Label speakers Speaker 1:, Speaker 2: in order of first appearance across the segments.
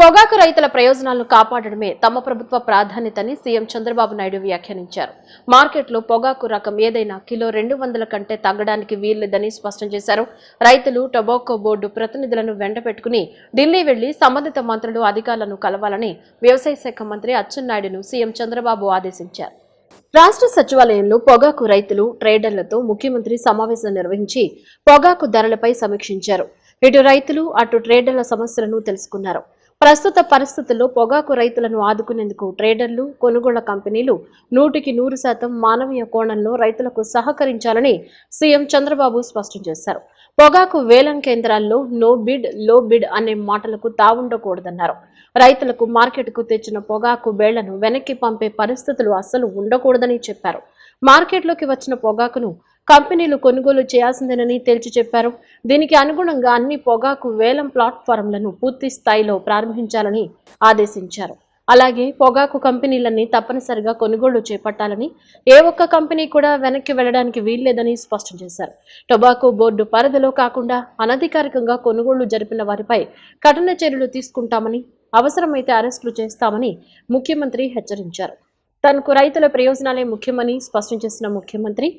Speaker 1: పొగాకు రైతుల ప్రయోజనాలను కాపాడడమే తమ ప్రభుత్వ ప్రాధాన్యతని సీఎం చంద్రబాబు నాయుడు వ్యాఖ్యానించారు. మార్కెట్లో పొగాకు రకం ఏదైనా కిలో 200 కంటే తగ్గడానికి వీల్లేదని స్పష్టం చేశారు. రైతులు టొబాకో బోర్డు ప్రతినిధులను వెంట పెట్టుకుని ఢిల్లీ వెళ్లి సంబంధిత మంత్రులు అధికారులను కలవాలని వ్యవసాయ శాఖ మంత్రి అచ్చెన్నాయుడును సీఎం చంద్రబాబు ఆదేశించారు. రాష్ట్ర సచివాలయంలో పొగాకు రైతులు ట్రేడర్లతో ముఖ్యమంత్రి సమావేశం నిర్వహించి పొగాకు ధరలపై సమీక్షించారు. ఇటు రైతులు అటు ట్రేడర్ల సమస్యలను తెలుసుకున్నారు. ప్రస్తుత పరిస్థితుల్లో పొగాకు రైతులను ఆదుకునేందుకు ట్రేడర్లు, కొనుగోళ్ల కంపెనీలు 100% మానవీయ కోణంలో రైతులకు సహకరించాలని సీఎం చంద్రబాబు స్పష్టం చేశారు. పొగాకు వేలం కేంద్రాల్లో నో బిడ్, లో బిడ్ అనే మాటలకు తావుండకూడదన్నారు. రైతులకు మార్కెట్కు తెచ్చిన పొగాకు బేళ్లను వెనక్కి పంపే పరిస్థితులు అస్సలు ఉండకూడదని చెప్పారు. మార్కెట్లోకి వచ్చిన పొగాకును కంపెనీలు కొనుగోలు చేయాల్సిందేనని తేల్చి చెప్పారు. దీనికి అనుగుణంగా అన్ని పొగాకు వేలం ప్లాట్ఫారంలను పూర్తి స్థాయిలో ప్రారంభించాలని ఆదేశించారు. అలాగే పొగాకు కంపెనీలన్నీ తప్పనిసరిగా కొనుగోళ్లు చేపట్టాలని, ఏ ఒక్క కంపెనీ కూడా వెనక్కి వెళ్లడానికి వీల్లేదని స్పష్టం చేశారు. టొబాకో బోర్డు పరిధిలో కాకుండా అనధికారికంగా కొనుగోళ్లు జరిపిన వారిపై కఠిన చర్యలు తీసుకుంటామని, అవసరమైతే అరెస్టులు చేస్తామని ముఖ్యమంత్రి హెచ్చరించారు. తనకు రైతుల ప్రయోజనాలే ముఖ్యమని స్పష్టం చేసిన ముఖ్యమంత్రి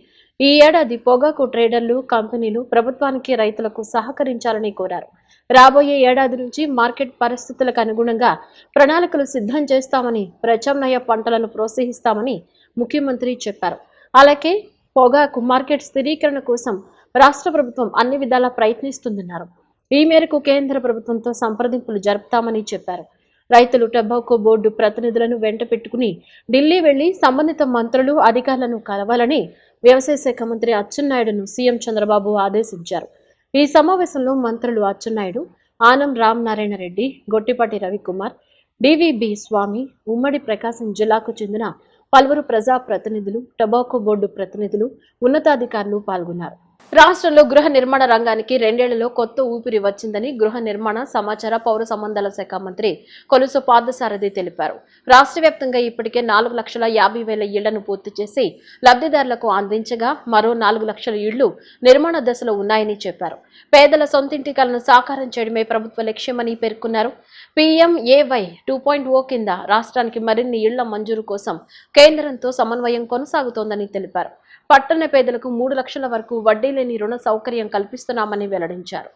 Speaker 1: ఈ ఏడాది పొగాకు ట్రేడర్లు, కంపెనీలు ప్రభుత్వానికి, రైతులకు సహకరించాలని కోరారు. రాబోయే ఏడాది నుంచి మార్కెట్ పరిస్థితులకు అనుగుణంగా ప్రణాళికలు సిద్ధం చేస్తామని, ప్రత్యామ్నాయ పంటలను ప్రోత్సహిస్తామని ముఖ్యమంత్రి చెప్పారు. అలాగే పొగాకు మార్కెట్ స్థిరీకరణ కోసం రాష్ట్ర ప్రభుత్వం అన్ని విధాలా ప్రయత్నిస్తుందన్నారు. ఈ మేరకు కేంద్ర ప్రభుత్వంతో సంప్రదింపులు జరుపుతామని చెప్పారు. రైతులు టొబాకో బోర్డు ప్రతినిధులను వెంట పెట్టుకుని ఢిల్లీ వెళ్లి సంబంధిత మంత్రులు, అధికారులను కలవాలని వ్యవసాయ శాఖ మంత్రి అచ్చెన్నాయుడును సీఎం చంద్రబాబు ఆదేశించారు. ఈ సమావేశంలో మంత్రులు అచ్చెన్నాయుడు, ఆనం రామనారాయణ రెడ్డి, గొట్టిపాటి రవికుమార్, డివిబి స్వామి, ఉమ్మడి ప్రకాశం జిల్లాకు చెందిన పలువురు ప్రజా ప్రతినిధులు, టొబాకో బోర్డు ప్రతినిధులు, ఉన్నతాధికారులు పాల్గొన్నారు. రాష్ట్రంలో గృహ నిర్మాణ రంగానికి 2 ఏళ్లలో కొత్త ఊపిరి వచ్చిందని గృహ నిర్మాణ, సమాచార, పౌర సంబంధాల శాఖ మంత్రి కొలుసు పార్థసారథి తెలిపారు. రాష్ట్ర వ్యాప్తంగా ఇప్పటికే 4,50,000 ఇళ్లను పూర్తి చేసి లబ్ధిదారులకు అందించగా మరో 4 లక్షల ఇళ్లు నిర్మాణ దశలో ఉన్నాయని చెప్పారు. పేదల సొంతింటి కలను సాకారం చేయడమే ప్రభుత్వ లక్ష్యమని పేర్కొన్నారు. PMAY 2.0 కింద రాష్ట్రానికి మరిన్ని ఇళ్ల మంజూరు కోసం కేంద్రంతో సమన్వయం కొనసాగుతోందని తెలిపారు. పట్టణ పేదలకు 3 లక్షల వరకు వడ్డీ లేని రుణ సౌకర్యం కల్పిస్తున్నామని వెల్లడించారు.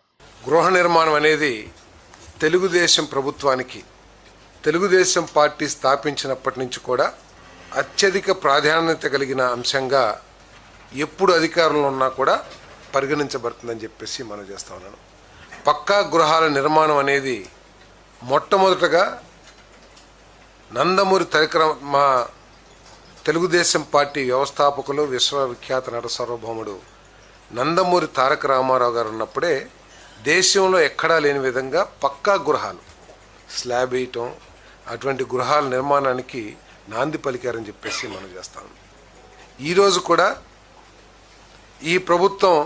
Speaker 2: గృహ నిర్మాణం అనేది తెలుగుదేశం ప్రభుత్వానికి, తెలుగుదేశం పార్టీ స్థాపించినప్పటి నుంచి కూడా అత్యధిక ప్రాధాన్యత కలిగిన అంశంగా ఎప్పుడు అధికారంలో ఉన్నా కూడా పరిగణించబడుతుందని చెప్పేసి మనం చేస్తా ఉన్నాను. పక్కా గృహాల నిర్మాణం అనేది మొట్టమొదటగా నందమూరి మా తెలుగుదేశం పార్టీ వ్యవస్థాపకులు, విశ్వవిఖ్యాత నట సార్వభౌముడు నందమూరి తారక రామారావు గారు ఉన్నప్పుడే దేశంలో ఎక్కడా లేని విధంగా పక్కా గృహాలు, స్లాబ్ వేయటం, అటువంటి గృహాల నిర్మాణానికి నాంది పలికారని చెప్పేసి మనం చేస్తాం. ఈరోజు కూడా ఈ ప్రభుత్వం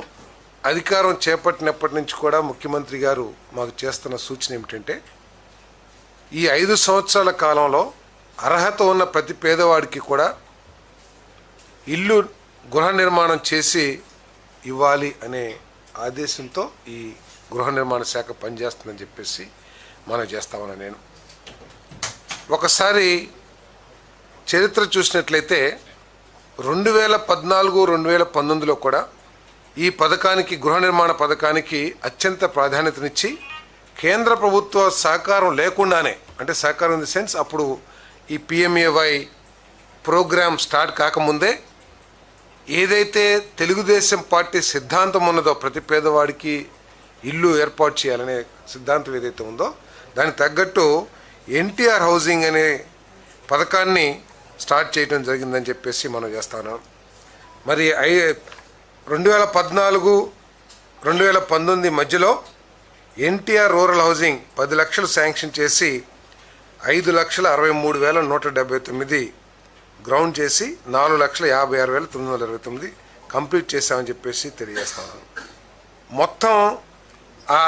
Speaker 2: అధికారం చేపట్టినప్పటి నుంచి కూడా ముఖ్యమంత్రి గారు మాకు చేస్తున్న సూచన ఏమిటంటే, ఈ 5 సంవత్సరాల కాలంలో అర్హత ఉన్న ప్రతి పేదవాడికి కూడా ఇల్లు గృహ నిర్మాణం చేసి ఇవ్వాలి అనే ఆదేశంతో ఈ గృహ నిర్మాణ శాఖ పనిచేస్తుందని చెప్పేసి మనం చేస్తామని నేను ఒకసారి చరిత్ర చూసినట్లయితే 2014, 2019లో కూడా ఈ పథకానికి, గృహ నిర్మాణ పథకానికి అత్యంత ప్రాధాన్యతనిచ్చి కేంద్ర ప్రభుత్వ సహకారం లేకుండానే, అంటే సహకారం ఇన్ ది సెన్స్ అప్పుడు ఈ PMAY ప్రోగ్రామ్ స్టార్ట్ కాకముందే ఏదైతే తెలుగుదేశం పార్టీ సిద్ధాంతం ఉన్నదో, ప్రతి పేదవాడికి ఇల్లు ఏర్పాటు చేయాలనే సిద్ధాంతం ఏదైతే ఉందో దానికి తగ్గట్టు NTR హౌసింగ్ అనే పథకాన్ని స్టార్ట్ చేయడం జరిగిందని చెప్పేసి మనం చేస్తాను. మరి 2014, 2019 మధ్యలో NTR రూరల్ హౌసింగ్ 10 లక్షలు శాంక్షన్ చేసి 5,63,179 గ్రౌండ్ చేసి 4,56,929 కంప్లీట్ చేశామని చెప్పేసి తెలియజేస్తాను. మొత్తం ఆ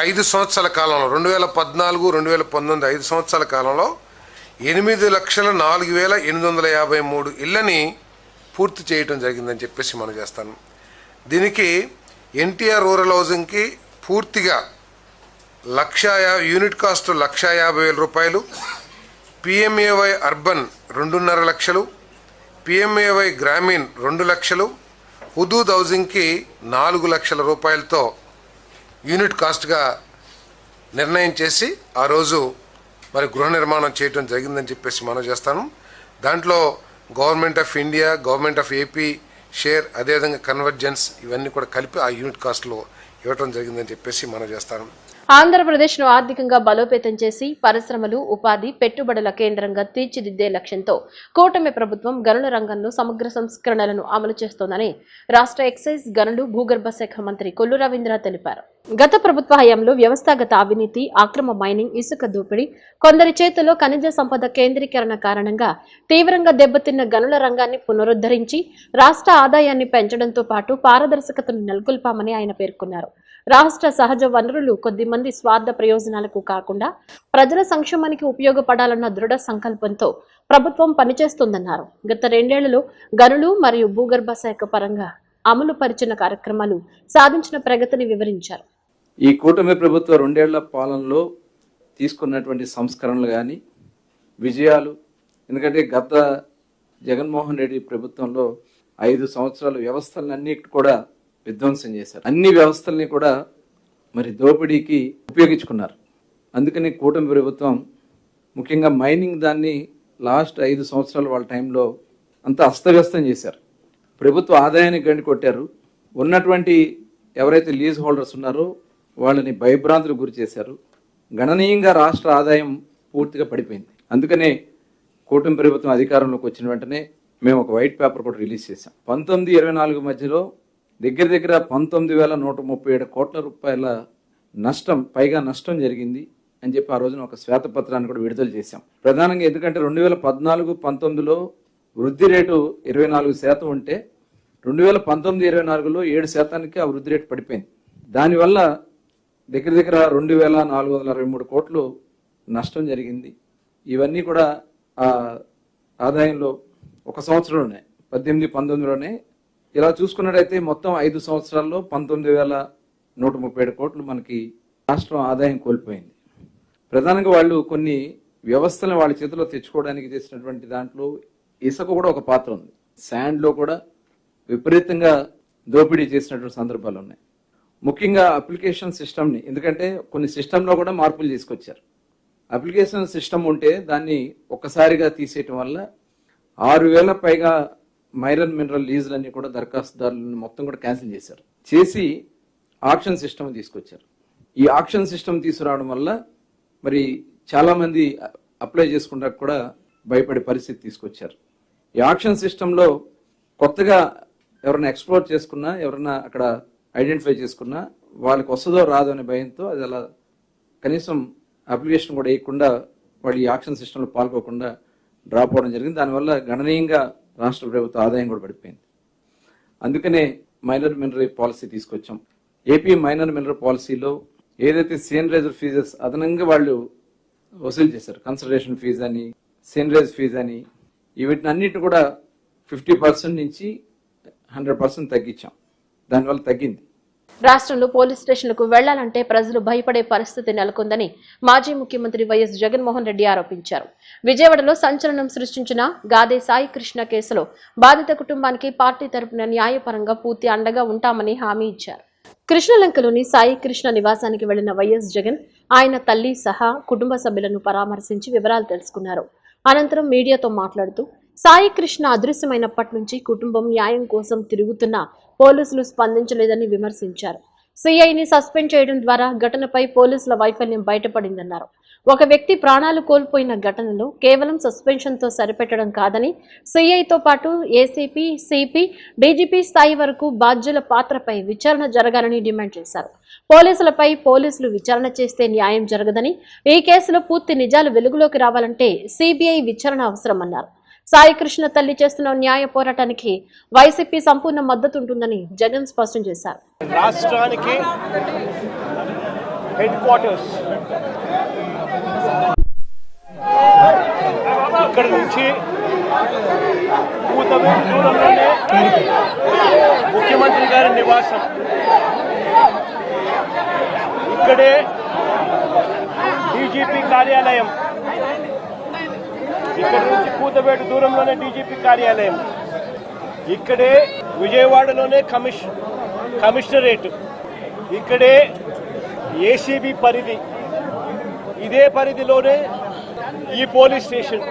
Speaker 2: 5 సంవత్సరాల కాలంలో 2014, 2019 5 సంవత్సరాల కాలంలో 8,04,853 ఇళ్ళని పూర్తి చేయడం జరిగిందని చెప్పేసి మనం చేస్తాను. దీనికి NTR రూరల్ హౌసింగ్కి పూర్తిగా యూనిట్ కాస్ట్ 1,50,000 రూపాయలు, పిఎంఏవై అర్బన్ 2.5 లక్షలు, పిఎంఏవై గ్రామీణ్ 2 లక్షలు, హుదూద్ హౌసింగ్కి 4 లక్షల రూపాయలతో యూనిట్ కాస్ట్గా నిర్ణయం చేసి ఆ రోజు మరి గృహ నిర్మాణం చేయడం జరిగిందని చెప్పేసి మనం చేస్తాను. దాంట్లో government of India, government of AP share, అదేవిధంగా కన్వర్జెన్స్ ఇవన్నీ కూడా కలిపి ఆ యూనిట్ కాస్ట్లో ఇవ్వటం జరిగిందని చెప్పేసి మనం చేస్తాను.
Speaker 1: ఆంధ్రప్రదేశ్ను ఆర్థికంగా బలోపేతం చేసి పరిశ్రమలు, ఉపాధి, పెట్టుబడుల కేంద్రంగా తీర్చిదిద్దే లక్ష్యంతో కూటమి ప్రభుత్వం గనుల రంగంలో సమగ్ర సంస్కరణలను అమలు చేస్తోందని రాష్ట్ర ఎక్సైజ్, గనులు, భూగర్భ శాఖ మంత్రి కొల్లు రవీంద్ర తెలిపారు. గత ప్రభుత్వ హయాంలో వ్యవస్థాగత అవినీతి, అక్రమ మైనింగ్, ఇసుక దోపిడీ, కొందరి చేతిలో ఖనిజ సంపద కేంద్రీకరణ కారణంగా తీవ్రంగా దెబ్బతిన్న గనుల రంగాన్ని పునరుద్ధరించి రాష్ట్ర ఆదాయాన్ని పెంచడంతో పాటు పారదర్శకతను నెలకొల్పామని ఆయన పేర్కొన్నారు. రాష్ట్ర సహజ వనరులు కొద్దిమంది స్వార్థ ప్రయోజనాలకు కాకుండా ప్రజల సంక్షేమానికి ఉపయోగపడాలన్న దృఢ సంకల్పంతో ప్రభుత్వం పనిచేస్తోందన్నారు. గత 2 ఏళ్లలో గనులు మరియు భూగర్భ శాఖ పరంగా అమలు పరిచిన కార్యక్రమాలు సాధించిన ప్రగతిని వివరించారు.
Speaker 3: ఈ కూటమి ప్రభుత్వ 2 ఏళ్ల పాలనలో తీసుకున్నటువంటి సంస్కరణలు కానీ విజయాలు, ఎందుకంటే గత జగన్మోహన్ రెడ్డి ప్రభుత్వంలో 5 సంవత్సరాల వ్యవస్థలన్నీ కూడా విధ్వంసం చేశారు. అన్ని వ్యవస్థల్ని కూడా మరి దోపిడీకి ఉపయోగించుకున్నారు. అందుకని కూటమి ప్రభుత్వం ముఖ్యంగా మైనింగ్ దాన్ని లాస్ట్ 5 సంవత్సరాలు వాళ్ళ టైంలో అంతా అస్తవ్యస్తం చేశారు. ప్రభుత్వ ఆదాయాన్ని గండి కొట్టారు. ఉన్నటువంటి ఎవరైతే లీజ్ హోల్డర్స్ ఉన్నారో వాళ్ళని భయభ్రాంతులకు గురి చేశారు. గణనీయంగా రాష్ట్ర ఆదాయం పూర్తిగా పడిపోయింది. అందుకనే కూటమి ప్రభుత్వం అధికారంలోకి వచ్చిన వెంటనే మేము ఒక వైట్ పేపర్ కూడా రిలీజ్ చేశాం. 19-24 మధ్యలో దగ్గర 19,137 కోట్ల రూపాయల పైగా నష్టం జరిగింది అని చెప్పి ఆ రోజున ఒక శ్వేతపత్రాన్ని కూడా విడుదల చేశాం. ప్రధానంగా ఎందుకంటే 2014-19లో వృద్ధి రేటు 24% ఉంటే 2019-24లో 7% ఆ వృద్ధి రేటు పడిపోయింది. దానివల్ల దగ్గర 2,463 కోట్లు నష్టం జరిగింది. ఇవన్నీ కూడా ఆ ఆదాయంలో ఒక సంవత్సరంలోనే 18-19లోనే ఇలా చూసుకున్నట్టయితే మొత్తం 5 సంవత్సరాల్లో 19,137 కోట్లు మనకి రాష్ట్రం ఆదాయం కోల్పోయింది. ప్రధానంగా వాళ్ళు కొన్ని వ్యవస్థలను వాళ్ళ చేతిలో తెచ్చుకోవడానికి చేసినటువంటి దాంట్లో ఇసుక కూడా ఒక పాత్ర ఉంది. శాండ్లో కూడా విపరీతంగా దోపిడీ చేసినటువంటి సందర్భాలు ఉన్నాయి. ముఖ్యంగా అప్లికేషన్ సిస్టమ్ని, ఎందుకంటే కొన్ని సిస్టంలో కూడా మార్పులు తీసుకొచ్చారు. అప్లికేషన్ సిస్టమ్ ఉంటే దాన్ని ఒక్కసారిగా తీసేయటం వల్ల 6,000 పైగా మైరన్ మినరల్ లీజులన్నీ కూడా దరఖాస్తుదారులను మొత్తం కూడా క్యాన్సిల్ చేశారు. చేసి ఆక్షన్ సిస్టమ్ తీసుకొచ్చారు. ఈ ఆక్షన్ సిస్టమ్ తీసుకురావడం వల్ల మరి చాలామంది అప్లై చేసుకుంటా కూడా భయపడే పరిస్థితి తీసుకొచ్చారు. ఈ ఆక్షన్ సిస్టంలో కొత్తగా ఎవరైనా ఎక్స్ప్లోర్ చేసుకున్నా, ఎవరైనా అక్కడ ఐడెంటిఫై చేసుకున్నా వాళ్ళకి వస్తుందో రాదో అనే భయంతో అది అలా కనీసం అప్లికేషన్ కూడా వేయకుండా వాళ్ళు ఈ ఆక్షన్ సిస్టంలో పాల్గొకుండా డ్రాప్ అవడం జరిగింది. దానివల్ల గణనీయంగా రాష్ట్ర ప్రభుత్వ ఆదాయం కూడా పడిపోయింది. అందుకనే మైనర్ మినరల్ పాలసీ తీసుకొచ్చాం. ఏపీ మైనర్ మినరల్ పాలసీలో ఏదైతే సీనరైజర్ ఫీజెస్ అదనంగా వాళ్ళు వసూలు చేశారు, కన్సిడరేషన్ ఫీజు అని, సీనరైజ్ ఫీజు అని, వీటిని అన్నిటిని కూడా 50% నుంచి 100% తగ్గించాం. దానివల్ల తగ్గింది.
Speaker 1: రాష్ట్రంలో పోలీస్ స్టేషన్లకు వెళ్లాలంటే ప్రజలు భయపడే పరిస్థితి నెలకొందని మాజీ ముఖ్యమంత్రి వైఎస్ జగన్మోహన్ రెడ్డి ఆరోపించారు. విజయవాడలో సంచలనం సృష్టించిన గాదే సాయి కృష్ణ కేసులో బాధిత కుటుంబానికి పార్టీ తరపున న్యాయపరంగా పూర్తి అండగా ఉంటామని హామీ ఇచ్చారు. కృష్ణలంకలోని సాయి కృష్ణ నివాసానికి వెళ్లిన వైఎస్ జగన్ ఆయన తల్లి సహా కుటుంబ సభ్యులను పరామర్శించి వివరాలు తెలుసుకున్నారు. అనంతరం మీడియాతో మాట్లాడుతూ సాయి కృష్ణ అదృశ్యమైనప్పటి నుంచి కుటుంబం న్యాయం కోసం తిరుగుతున్నా పోలీసులు స్పందించలేదని విమర్శించారు. సిఐని సస్పెండ్ చేయడం ద్వారా ఘటనపై పోలీసుల వైఫల్యం బయటపడిందన్నారు. ఒక వ్యక్తి ప్రాణాలు కోల్పోయిన ఘటనలో కేవలం సస్పెన్షన్తో సరిపెట్టడం కాదని సిఐతో పాటు ఏసీపీ, సిపి, డీజీపీ స్థాయి వరకు బాధ్యుల పాత్రపై విచారణ జరగాలని డిమాండ్ చేశారు. పోలీసులపై పోలీసులు విచారణ చేస్తే న్యాయం జరగదని, ఈ కేసులో పూర్తి నిజాలు వెలుగులోకి రావాలంటే సిబిఐ విచారణ అవసరమన్నారు. సాయి కృష్ణ తల్లి చేస్తున్న న్యాయ పోరాటానికి వైసీపీ సంపూర్ణ మద్దతు ఉంటుందని జగన్ స్పష్టం చేశారు.
Speaker 4: రాష్ట్రానికి హెడ్ క్వార్టర్స్ ఇక్కడ నుంచి కూతవేటు దూరంలోనే ముఖ్యమంత్రి గారి నివాసం. ఇక్కడే డీజీపీ కార్యాలయం, ఇక్కడ నుంచి కూతవేటు దూరంలోనే డీజీపీ కార్యాలయం, ఇక్కడే విజయవాడలోనే కమిషనరేట్, ఇక్కడే ఏసీబీ పరిధి, ఇదే పరిధిలోనే ఈ పోలీస్ స్టేషన్,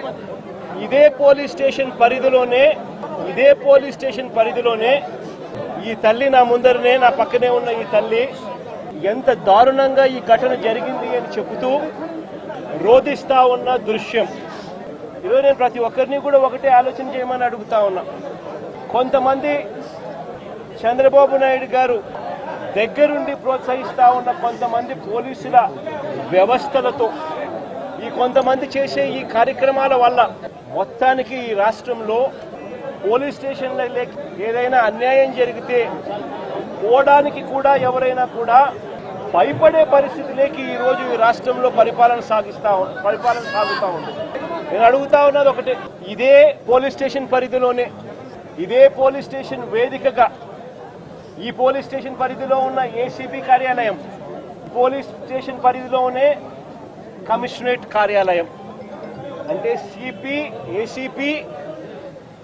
Speaker 4: ఇదే పోలీస్ స్టేషన్ పరిధిలోనే ఈ తల్లి నా ముందరనే, నా పక్కనే ఉన్న ఈ తల్లి ఎంత దారుణంగా ఈ ఘటన జరిగింది అని చెబుతూ రోధిస్తా ఉన్న దృశ్యం. ఈరోజు నేను ప్రతి ఒక్కరిని కూడా ఒకటే ఆలోచన చేయమని అడుగుతా ఉన్నా. కొంతమంది చంద్రబాబు నాయుడు గారు దగ్గరుండి ప్రోత్సహిస్తా ఉన్న కొంతమంది పోలీసుల వ్యవస్థలతో ఈ కొంతమంది చేసే ఈ కార్యక్రమాల వల్ల మొత్తానికి ఈ రాష్ట్రంలో పోలీస్ స్టేషన్ల ఏదైనా అన్యాయం జరిగితే పోవడానికి కూడా ఎవరైనా కూడా భయపడే పరిస్థితిలోకి ఈరోజు ఈ రాష్ట్రంలో పరిపాలన సాగుతా ఉంది. నేను అడుగుతా ఉన్నది ఒకటే, ఇదే పోలీస్ స్టేషన్ పరిధిలోనే, ఇదే పోలీస్ స్టేషన్ వేదికగా ఈ పోలీస్ స్టేషన్ పరిధిలో ఉన్న ఏసీబీ కార్యాలయం, పోలీస్ స్టేషన్ పరిధిలోనే కమిషనరేట్ కార్యాలయం, అంటే సిపి, ఏసీపీ,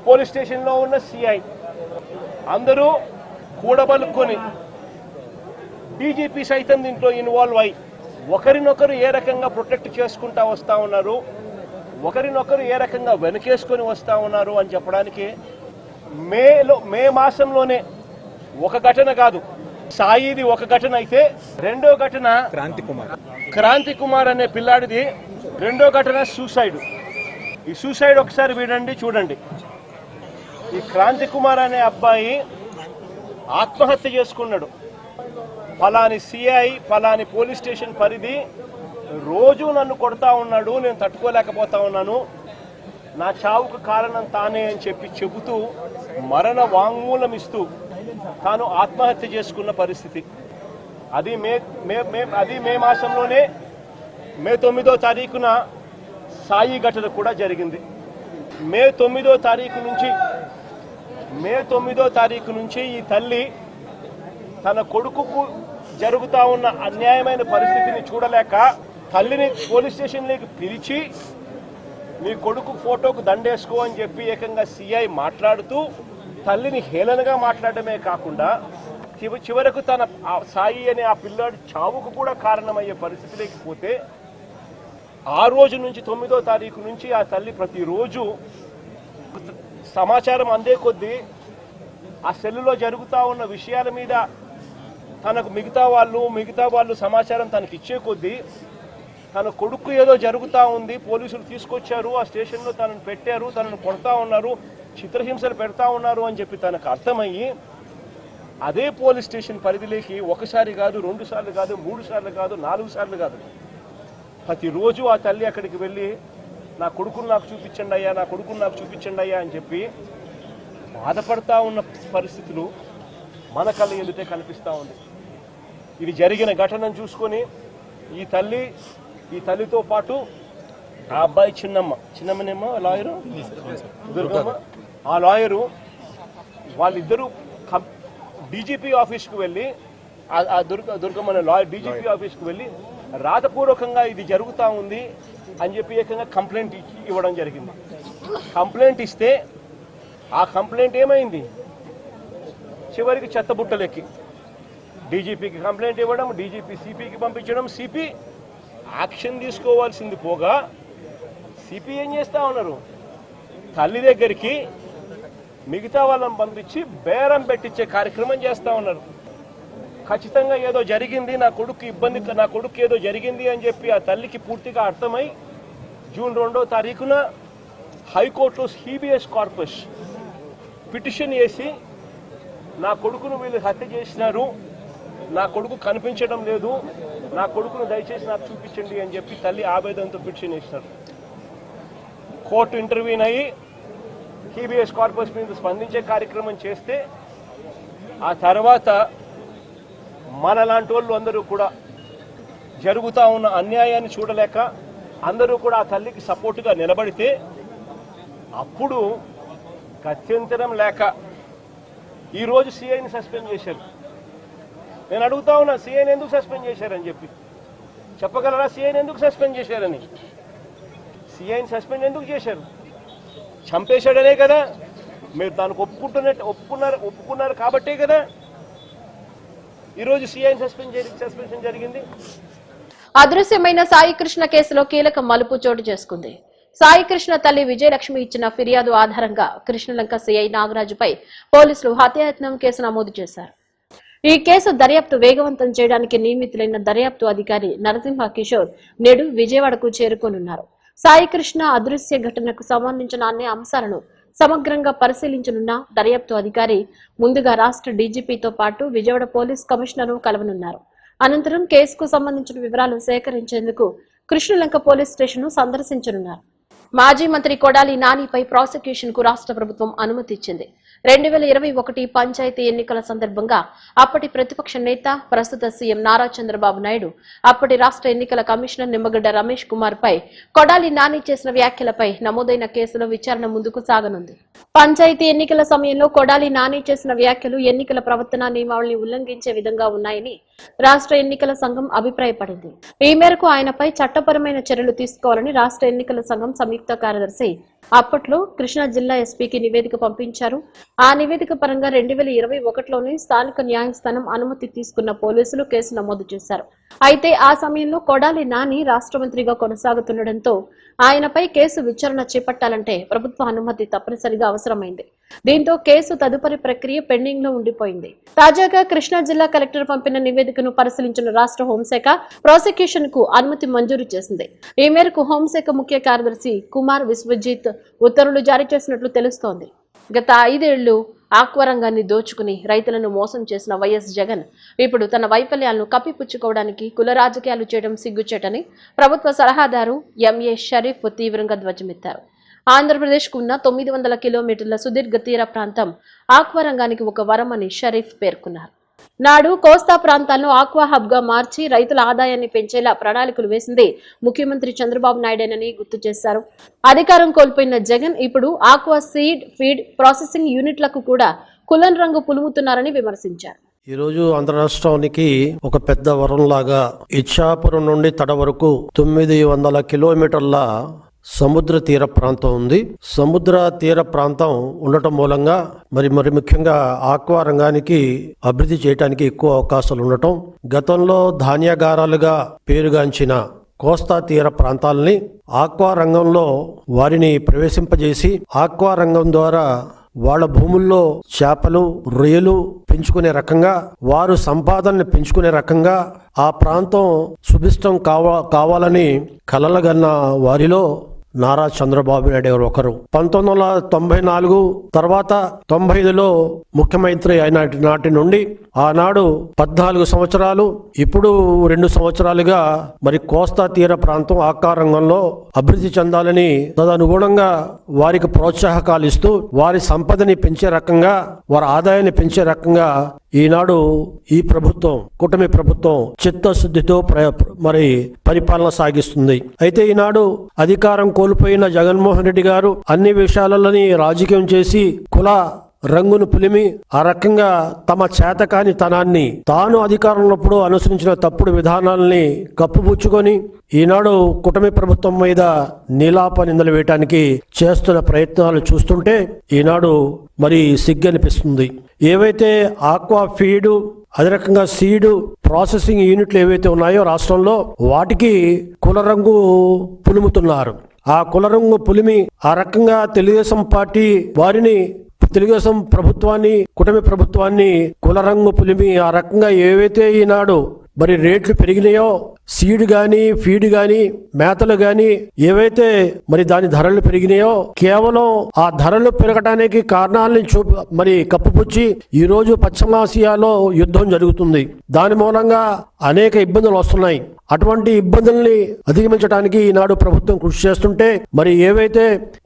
Speaker 4: పోలీస్ స్టేషన్లో ఉన్న సిఐ అందరూ కూడబలుక్కొని డీజీపీ సైతం దీంట్లో ఇన్వాల్వ్ అయి ఒకరినొకరు ఏ రకంగా ప్రొటెక్ట్ చేసుకుంటా వస్తూ ఉన్నారు, ఒకరినొకరు ఏ రకంగా వెనకేసుకొని వస్తూ ఉన్నారు అని చెప్పడానికి మే మాసంలోనే ఒక ఘటన కాదు, సాయిది ఒక ఘటన అయితే రెండో ఘటన క్రాంతి కుమార్ అనే పిల్లాడిది, రెండో ఘటన సూసైడ్. ఈ సూసైడ్ ఒకసారి వినండి, చూడండి. ఈ క్రాంతి కుమార్ అనే అబ్బాయి ఆత్మహత్య చేసుకున్నాడు. ఫలాని సిఐ, ఫలాని పోలీస్ స్టేషన్ పరిధి రోజు నన్ను కొడతా ఉన్నాడు, నేను తట్టుకోలేకపోతా ఉన్నాను, నా చావుకు కారణం తానే అని చెబుతూ మరణ వాంగ్మూలం ఇస్తూ తాను ఆత్మహత్య చేసుకున్న పరిస్థితి. అది మే మాసంలోనే మే 9వ తారీఖున సాయి ఘటన కూడా జరిగింది. మే 9వ తారీఖు నుంచి ఈ తల్లి తన కొడుకుకు జరుగుతా ఉన్న అన్యాయమైన పరిస్థితిని చూడలేక తల్లిని పోలీస్ స్టేషన్లోకి పిలిచి మీ కొడుకు ఫోటోకు దండేసుకో అని చెప్పి ఏకంగా సిఐ మాట్లాడుతూ తల్లిని హేళనగా మాట్లాడమే కాకుండా చివరకు తన సాయి అనే ఆ పిల్లాడి చావుకు కూడా కారణమయ్యే పరిస్థితి లేకపోతే ఆ రోజు నుంచి 9వ తారీఖు నుంచి ఆ తల్లి ప్రతిరోజు సమాచారం అందే కొద్దీ ఆ సెల్లులో జరుగుతూ ఉన్న విషయాల మీద తనకు మిగతా వాళ్ళు సమాచారం తనకి ఇచ్చే కొద్దీ తన కొడుకు ఏదో జరుగుతూ ఉంది, పోలీసులు తీసుకొచ్చారు, ఆ స్టేషన్లో తనను పెట్టారు, తనను కొడతా ఉన్నారు, చిత్రహింసలు పెడతా ఉన్నారు అని చెప్పి తనకు అర్థమయ్యి అదే పోలీస్ స్టేషన్ పరిధిలోకి ఒకసారి కాదు, 2 సార్లు కాదు, 3 సార్లు కాదు, 4 సార్లు కాదు, ప్రతిరోజు ఆ తల్లి అక్కడికి వెళ్ళి నా కొడుకును నాకు చూపించండి అయ్యా అని చెప్పి బాధపడతా ఉన్న పరిస్థితులు మన కళ్ళ ఎదుటే కనిపిస్తూ ఉంది. ఇది జరిగిన ఘటనను చూసుకొని ఈ తల్లితో పాటు ఆ అబ్బాయి చిన్నమ్మనేమో లాయరు దుర్గమ్మ, ఆ లాయరు వాళ్ళిద్దరూ డీజీపీ ఆఫీస్కు వెళ్ళి ఆ దుర్గమ్మ లాయర్ డీజీపీ ఆఫీస్కు వెళ్ళి రాతపూర్వకంగా ఇది జరుగుతూ ఉంది అని చెప్పి ఏకంగా కంప్లైంట్ ఇవ్వడం జరిగింది. కంప్లైంట్ ఇస్తే ఆ కంప్లైంట్ ఏమైంది, చివరికి చెత్తబుట్టలెక్కి డీజీపీకి కంప్లైంట్ ఇవ్వడం, డీజీపీ సిపికి పంపించడం, సిపి యాక్షన్ తీసుకోవాల్సింది పోగా సిపి ఏం చేస్తూ ఉన్నారు, తల్లి దగ్గరికి మిగతా వాళ్ళని పంపించి బేరం పెట్టించే కార్యక్రమం చేస్తూ ఉన్నారు. ఖచ్చితంగా ఏదో జరిగింది, నా కొడుకు ఏదో జరిగింది అని చెప్పి ఆ తల్లికి పూర్తిగా అర్థమై జూన్ 2వ తారీఖున హైకోర్టులో హీబియస్ కార్పస్ పిటిషన్ వేసి నా కొడుకును వీళ్ళు హత్య చేసినారు, నా కొడుకు కనిపించడం లేదు, నా కొడుకును దయచేసి నాకు చూపించండి అని చెప్పి తల్లి ఆవేదనతో పిటిషన్ వేసినారు. కోర్టు ఇంటర్వ్యూన్ అయ్యి హీబియస్ కార్పస్ మీద స్పందించే కార్యక్రమం చేస్తే ఆ తర్వాత మనలాంటి వాళ్ళు అందరూ కూడా జరుగుతూ ఉన్న అన్యాయాన్ని చూడలేక అందరూ కూడా ఆ తల్లికి సపోర్టుగా నిలబడితే అప్పుడు గత్యంతరం లేక ఈరోజు సిఐని సస్పెండ్ చేశారు. నేను అడుగుతా ఉన్నా, సిఐని ఎందుకు సస్పెండ్ చేశారని చెప్పి. చెప్పగలరా సిఐని ఎందుకు సస్పెండ్ చేశారని? సిఐని సస్పెండ్ ఎందుకు చేశారు? చంపేశాడనే కదా, మీరు దానికి ఒప్పుకున్నారు కాబట్టే కదా ఈరోజు సిఐని సస్పెన్షన్ జరిగింది.
Speaker 1: అదృశ్యమైన సాయి కృష్ణ కేసులో కీలక మలుపు చోటు చేసుకుంది. సాయి కృష్ణ తల్లి విజయలక్ష్మి ఇచ్చిన ఫిర్యాదు ఆధారంగా కృష్ణలంక సిఐ నాగరాజుపై పోలీసులు హత్యాయత్నం కేసు నమోదు చేశారు. ఈ కేసు దర్యాప్తు వేగవంతం చేయడానికి నియమితులైన దర్యాప్తు అధికారి నరసింహ కిషోర్ నేడు విజయవాడకు చేరుకోనున్నారు. సాయి కృష్ణ అదృశ్య ఘటనకు సంబంధించిన అన్ని అంశాలను సమగ్రంగా పరిశీలించనున్న దర్యాప్తు అధికారి ముందుగా రాష్ట్ర డీజీపీతో పాటు విజయవాడ పోలీస్ కమిషనర్ కలవనున్నారు. అనంతరం కేసుకు సంబంధించిన వివరాలు సేకరించేందుకు కృష్ణలంక పోలీస్ స్టేషన్ సందర్శించనున్నారు. మాజీ మంత్రి కొడాలి నానిపై ప్రాసిక్యూషన్ కు రాష్ట్ర ప్రభుత్వం అనుమతి ఇచ్చింది. 2021 పంచాయతీ ఎన్నికల సందర్భంగా అప్పటి ప్రతిపక్ష నేత ప్రస్తుత సీఎం నారా చంద్రబాబు నాయుడు, అప్పటి రాష్ట్ర ఎన్నికల కమిషనర్ నిమ్మగడ్డ రమేష్ కుమార్ పై కొడాలి నాని చేసిన వ్యాఖ్యలపై నమోదైన కేసులో విచారణ ముందుకు సాగనుంది. పంచాయతీ ఎన్నికల సమయంలో కొడాలి నాని చేసిన వ్యాఖ్యలు ఎన్నికల ప్రవర్తన నియమావళిని ఉల్లంఘించే విధంగా ఉన్నాయని రాష్ట్ర ఎన్నికల సంఘం అభిప్రాయపడింది. ఈ మేరకు ఆయనపై చట్టపరమైన చర్యలు తీసుకోవాలని రాష్ట్ర ఎన్నికల సంఘం సంయుక్త కార్యదర్శి అప్పట్లో కృష్ణా జిల్లా ఎస్పీకి నివేదిక పంపించారు. ఆ నివేదిక పరంగా 2021లోనే స్థానిక న్యాయస్థానం అనుమతి తీసుకున్న పోలీసులు కేసు నమోదు చేశారు. అయితే ఆ సమయంలో కొడాలి నాని రాష్ట్ర మంత్రిగా కొనసాగుతుండటంతో ఆయనపై కేసు విచారణ చేపట్టాలంటే ప్రభుత్వ అనుమతి తప్పనిసరిగా అవసరమైంది. దీంతో కేసు తదుపరి ప్రక్రియ పెండింగ్ లో ఉండిపోయింది. తాజాగా కృష్ణా జిల్లా కలెక్టర్ పంపిన నివేదికను పరిశీలించిన రాష్ట్ర హోంశాఖ ప్రాసిక్యూషన్ కు అనుమతి మంజూరు చేసింది. ఈ మేరకు హోంశాఖ ముఖ్య కార్యదర్శి కుమార్ విశ్వజిత్ ఉత్తర్వులు జారీ చేసినట్లు తెలుస్తోంది. గత 5 ఏళ్లు ఆక్వా రంగాన్ని దోచుకుని రైతులను మోసం చేసిన వైఎస్ జగన్ ఇప్పుడు తన వైఫల్యాలను కప్పిపుచ్చుకోవడానికి కుల రాజకీయాలు చేయడం సిగ్గుచేటని ప్రభుత్వ సలహాదారు ఎంఏ షరీఫ్ తీవ్రంగా ధ్వజమెత్తారు. ఆంధ్రప్రదేశ్కు ఉన్న 900 కిలోమీటర్ల సుదీర్ఘ తీర ప్రాంతం ఆక్వా రంగానికి ఒక వరం అని షరీఫ్ పేర్కొన్నారు. నాడు కోస్తా ప్రాంతాలను ఆక్వా హబ్ గా మార్చి రైతుల ఆదాయాన్ని పెంచేలా ప్రణాళికలు వేసింది ముఖ్యమంత్రి చంద్రబాబు నాయుడేనని గుర్తు చేశారు. అధికారం కోల్పోయిన జగన్ ఇప్పుడు ఆక్వా సీడ్ ఫీడ్ ప్రాసెసింగ్ యూనిట్లకు కూడా కులం రంగు పులుముతున్నారని విమర్శించారు.
Speaker 5: ఈరోజు ఆంధ్ర రాష్ట్రానికి ఒక పెద్ద వరంలాగా ఇచ్చాపురం నుండి తడ వరకు 900 కిలోమీటర్ల సముద్ర తీర ప్రాంతం ఉంది. సముద్ర తీర ప్రాంతం ఉండటం మూలంగా మరి ముఖ్యంగా ఆక్వా రంగానికి అభివృద్ధి చేయడానికి ఎక్కువ అవకాశాలు ఉండటం, గతంలో ధాన్యాగారాలుగా పేరుగాంచిన కోస్తా తీర ప్రాంతాలని ఆక్వా రంగంలో వారిని ప్రవేశింపజేసి ఆక్వా రంగం ద్వారా వాళ్ళ భూముల్లో చేపలు రొయ్యలు పెంచుకునే రకంగా వారు సంపాదనని పెంచుకునే రకంగా ఆ ప్రాంతం సుభిష్టం కావాలని కలలుగన్న వారిలో నారా చంద్రబాబు నాయుడు గారు ఒకరు. 1994 తర్వాత 95లో ముఖ్యమంత్రి అయిన నాటి నుండి ఆనాడు 14 సంవత్సరాలు, ఇప్పుడు 2 సంవత్సరాలుగా మరి కోస్తా తీర ప్రాంతం ఆక్వా రంగంలో అభివృద్ధి చెందాలని తదనుగుణంగా వారికి ప్రోత్సాహకాలు ఇస్తూ వారి సంపదని పెంచే రకంగా వారి ఆదాయాన్ని పెంచే రకంగా ఈనాడు ఈ ప్రభుత్వం, కూటమి ప్రభుత్వం చిత్తశుద్ధితో మరి పరిపాలన సాగిస్తుంది. అయితే ఈనాడు అధికారం కోల్పోయిన జగన్మోహన్ రెడ్డి గారు అన్ని విషయాలని రాజకీయం చేసి కుల రంగును పులిమి ఆ రకంగా తమ చేతకాని తనాన్ని తాను అధికారంలో అనుసరించిన తప్పుడు విధానాలని కప్పుపుచ్చుకొని ఈనాడు కూటమి ప్రభుత్వం మీద నీలాప నిందలు వేయటానికి చేస్తున్న ప్రయత్నాలు చూస్తుంటే ఈనాడు మరి సిగ్గనిపిస్తుంది. ఏవైతే ఆక్వా ఫీడు అదే రకంగా సీడు ప్రాసెసింగ్ యూనిట్లు ఏవైతే ఉన్నాయో రాష్ట్రంలో వాటికి కుల రంగు పులుముతున్నారు. ఆ కుల రంగు పులిమి ఆ రకంగా తెలుగుదేశం పార్టీ వారిని తెలుగుదేశం ప్రభుత్వాన్ని కూటమి ప్రభుత్వాన్ని కుల రంగు పులిమి ఆ రకంగా ఏవైతే ఈనాడు మరి రేట్లు పెరిగినాయో సీడ్ గాని ఫీడ్ గాని మేతలు గాని ఏవైతే మరి దాని ధరలు పెరిగినాయో కేవలం ఆ ధరలు పెరగడానికి కారణాలని మరి కప్పుపుచ్చి ఈ రోజు పశ్చిమాసియాలో యుద్ధం జరుగుతుంది. దాని మూలంగా అనేక ఇబ్బందులు వస్తున్నాయి. అటువంటి ఇబ్బందుల్ని అధిగమించడానికి ఈనాడు ప్రభుత్వం కృషి చేస్తుంటే మరి ఏవైతే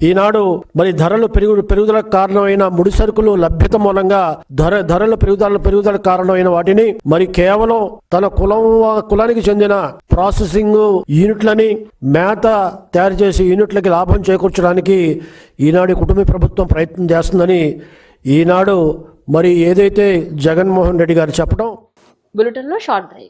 Speaker 5: ఈనాడు మరి ధరలు పెరుగుదలకు కారణమైన ముడి సరుకులు లభ్యత మూలంగా ధరల పెరుగుదల కారణమైన వాటిని మరి కేవలం తన కులానికి చెందిన ప్రాసెసింగ్ యూనిట్లని మేత తయారు చేసి యూనిట్లకి లాభం చేకూర్చడానికి ఈనాడు కుటుంబ ప్రభుత్వం ప్రయత్నం చేస్తుందని ఈనాడు మరి ఏదైతే జగన్మోహన్ రెడ్డి గారు చెప్పడం.
Speaker 1: బులెటిన్లో షార్ట్ బ్రేక్.